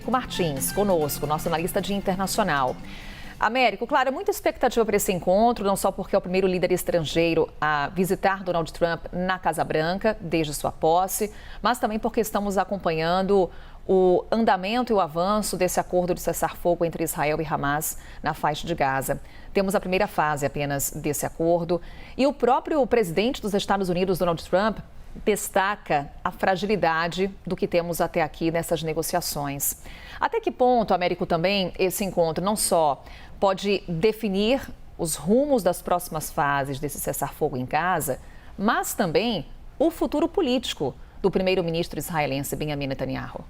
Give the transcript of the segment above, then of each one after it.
Américo Martins, conosco, nosso analista de internacional. Américo, claro, muita expectativa para esse encontro, não só porque é o primeiro líder estrangeiro a visitar Donald Trump na Casa Branca desde sua posse, mas também porque estamos acompanhando o andamento e o avanço desse acordo de cessar-fogo entre Israel e Hamas na faixa de Gaza. Temos a primeira fase apenas desse acordo e o próprio presidente dos Estados Unidos, Donald Trump, destaca a fragilidade do que temos até aqui nessas negociações. Até que ponto, Américo, também esse encontro não só pode definir os rumos das próximas fases desse cessar-fogo em Gaza, mas também o futuro político do primeiro-ministro israelense Benjamin Netanyahu?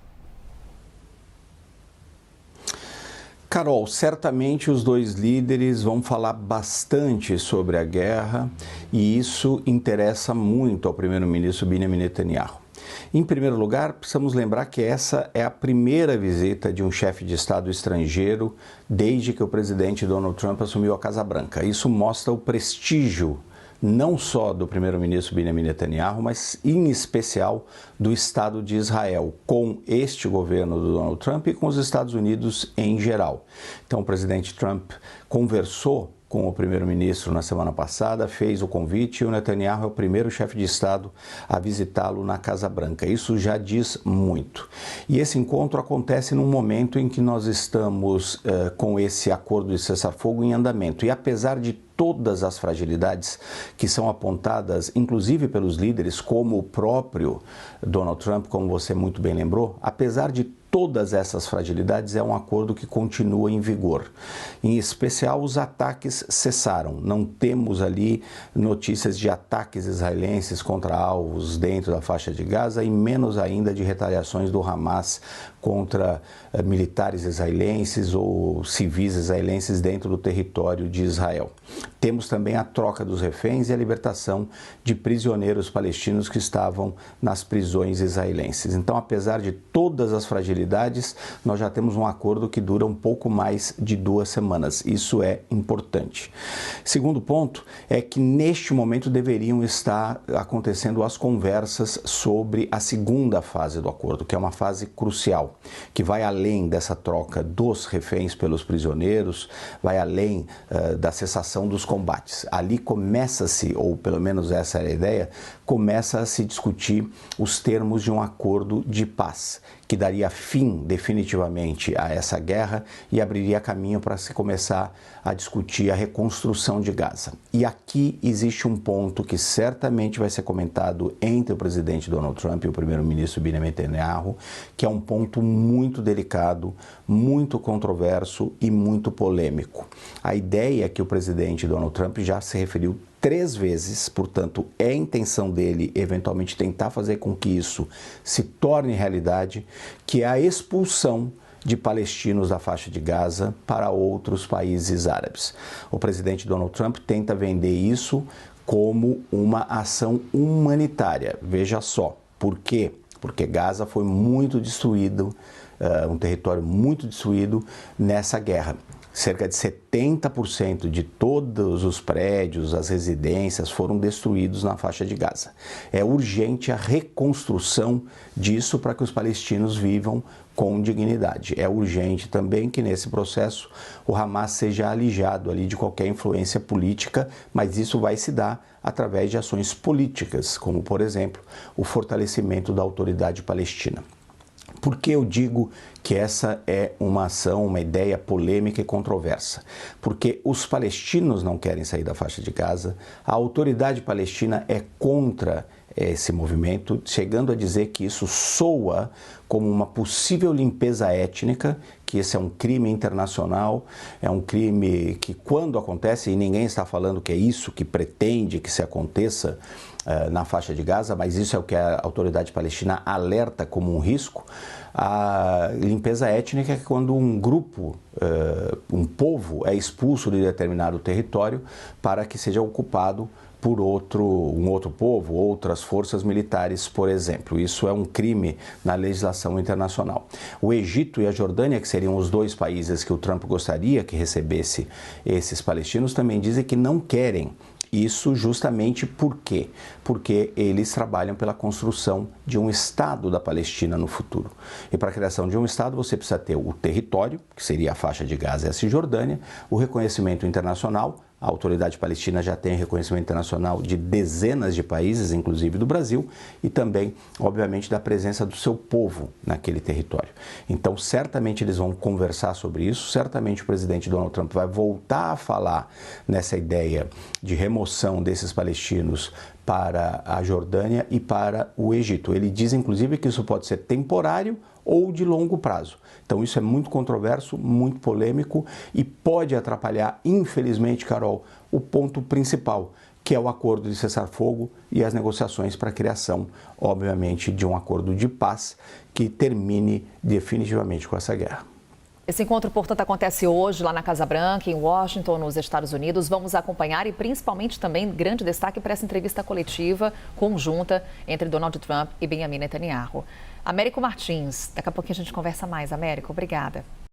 Carol, certamente os dois líderes vão falar bastante sobre a guerra e isso interessa muito ao primeiro-ministro Benjamin Netanyahu. Em primeiro lugar, precisamos lembrar que essa é a primeira visita de um chefe de Estado estrangeiro desde que o presidente Donald Trump assumiu a Casa Branca. Isso mostra o prestígio não só do primeiro-ministro Benjamin Netanyahu, mas em especial do Estado de Israel, com este governo do Donald Trump e com os Estados Unidos em geral. Então, o presidente Trump conversou com o primeiro-ministro na semana passada, fez o convite e o Netanyahu é o primeiro chefe de Estado a visitá-lo na Casa Branca. Isso já diz muito. E esse encontro acontece num momento em que nós estamos com esse acordo de cessar-fogo em andamento. E apesar de todas as fragilidades que são apontadas, inclusive pelos líderes, como o próprio Donald Trump, como você muito bem lembrou, apesar de todas essas fragilidades, é um acordo que continua em vigor. Em especial, os ataques cessaram. Não temos ali notícias de ataques israelenses contra alvos dentro da faixa de Gaza e menos ainda de retaliações do Hamas contra militares israelenses ou civis israelenses dentro do território de Israel. Temos também a troca dos reféns e a libertação de prisioneiros palestinos que estavam nas prisões israelenses. Então, apesar de todas as fragilidades, nós já temos um acordo que dura um pouco mais de 2 semanas. Isso é importante. Segundo ponto é que neste momento deveriam estar acontecendo as conversas sobre a segunda fase do acordo, que é uma fase crucial, que vai além dessa troca dos reféns pelos prisioneiros, vai além da cessação dos combates. Ali começa-se, ou pelo menos essa é a ideia, começa a se discutir os termos de um acordo de paz, que daria fim definitivamente a essa guerra e abriria caminho para se começar a discutir a reconstrução de Gaza. E aqui existe um ponto que certamente vai ser comentado entre o presidente Donald Trump e o primeiro-ministro Benjamin Netanyahu, que é um ponto muito delicado, muito controverso e muito polêmico. A ideia é que o presidente Donald Trump já se referiu 3 vezes, portanto, é a intenção dele eventualmente tentar fazer com que isso se torne realidade, que é a expulsão de palestinos da faixa de Gaza para outros países árabes. O presidente Donald Trump tenta vender isso como uma ação humanitária. Veja só, por quê? Porque Gaza foi muito destruído, um território muito destruído nessa guerra. Cerca de 70% de todos os prédios, as residências foram destruídos na faixa de Gaza. É urgente a reconstrução disso para que os palestinos vivam com dignidade. É urgente também que nesse processo o Hamas seja alijado ali de qualquer influência política, mas isso vai se dar através de ações políticas, como por exemplo o fortalecimento da autoridade palestina. Por que eu digo que essa é uma ação, uma ideia polêmica e controversa? Porque os palestinos não querem sair da faixa de Gaza, a autoridade palestina é contra esse movimento, chegando a dizer que isso soa como uma possível limpeza étnica, que esse é um crime internacional, é um crime que quando acontece, e ninguém está falando que é isso que pretende que se aconteça na faixa de Gaza, mas isso é o que a autoridade palestina alerta como um risco. A limpeza étnica é quando um grupo, um povo é expulso de determinado território para que seja ocupado por um outro povo, outras forças militares, por exemplo. Isso é um crime na legislação internacional. O Egito e a Jordânia, que seriam os 2 países que o Trump gostaria que recebesse esses palestinos, também dizem que não querem Isso justamente por quê? Porque eles trabalham pela construção de um Estado da Palestina no futuro. E para a criação de um Estado você precisa ter o território, que seria a faixa de Gaza e a Cisjordânia, o reconhecimento internacional. A autoridade palestina já tem reconhecimento internacional de dezenas de países, inclusive do Brasil, e também, obviamente, da presença do seu povo naquele território. Então, certamente eles vão conversar sobre isso, certamente o presidente Donald Trump vai voltar a falar nessa ideia de remoção desses palestinos para a Jordânia e para o Egito. Ele diz, inclusive, que isso pode ser temporário ou de longo prazo. Então isso é muito controverso, muito polêmico e pode atrapalhar, infelizmente, Carol, o ponto principal, que é o acordo de cessar-fogo e as negociações para a criação, obviamente, de um acordo de paz que termine definitivamente com essa guerra. Esse encontro, portanto, acontece hoje lá na Casa Branca, em Washington, nos Estados Unidos. Vamos acompanhar e principalmente também grande destaque para essa entrevista coletiva conjunta entre Donald Trump e Benjamin Netanyahu. Américo Martins, daqui a pouquinho a gente conversa mais. Américo, obrigada.